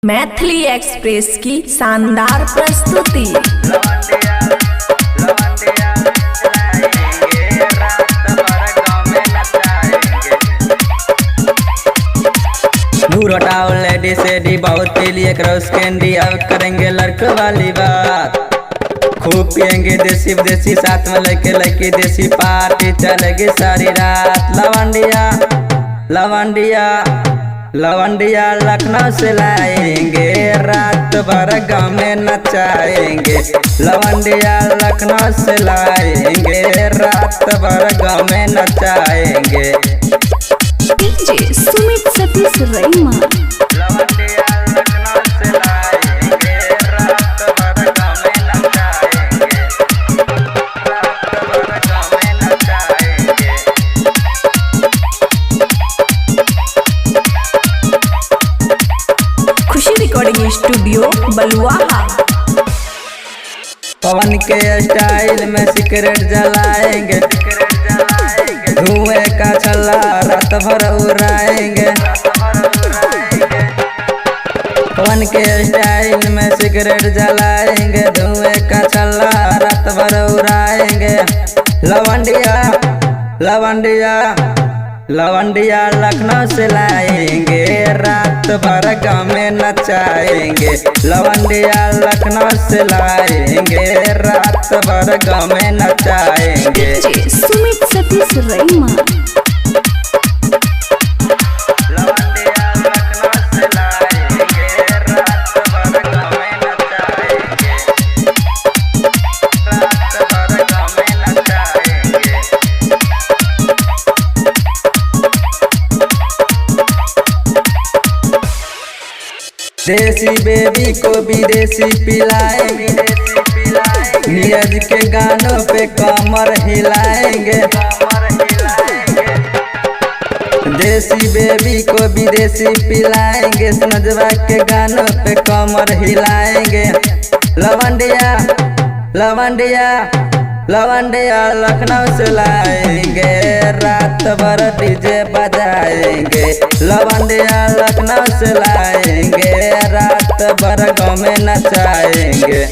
Maithili express की शानदार प्रस्तुति। दूर हटाओ लेडी सेडी बहुत पी लिए क्रॉस कैंडी अब करेंगे लड़कों वाली बात। खूब पियेंगे देसी विदेशी साथ में लेके लेके देसी पार्टी चलेगी सारी रात। लवंडिया लवंडिया लवंडिया लखनऊ से लाएंगे रात भर गाँव में नचाएंगे। लवंडिया लखनऊ से लाएंगे रात भर गाँव में नचाएंगे। डीजे सुमित सतीश रईमा। लवंडिया लखनऊ से लाएंगे रात भर गाँव में नचाएंगे। रात भर गाँव में नचाएंगे। खुशी रिकॉर्डिंग स्टूडियो बलुआहा। पवन के स्टाइल में सिगरेट जलाएंगे। धुएं का छल्ला रात भर उड़ाएंगे। पवन के स्टाइल में सिगरेट जलाएंगे। धुएं का छल्ला रात भर उड़ाएंगे। लवंडिया लवंडिया लवंडिया लखनऊ से लाएंगे रात भर गाँव में नचाएंगे। लवंडिया लखनऊ से लाएंगे रात भर गाँव में नचाएंगे। डीजे सुमित सतीश रईमा। लवंडिया लखनऊ से लाएंगे रात भर गाँव में नचाएंगे। रात भर गाँव में नचाएंगे। देसी बेबी को विदेशी पिलाएंगे। नीरज के गानों पे कमर हिलाएंगे। देसी बेबी को विदेशी पिलाएंगे। सनजवा के गानों पे कमर हिलाएंगे। लवंडिया लवंडिया लवंडिया लखनऊ से लाएंगे रात भर डीजे बजाएंगे। लवंडिया लखनऊ से लाएंगे रात भर गाँव में नचाएंगे।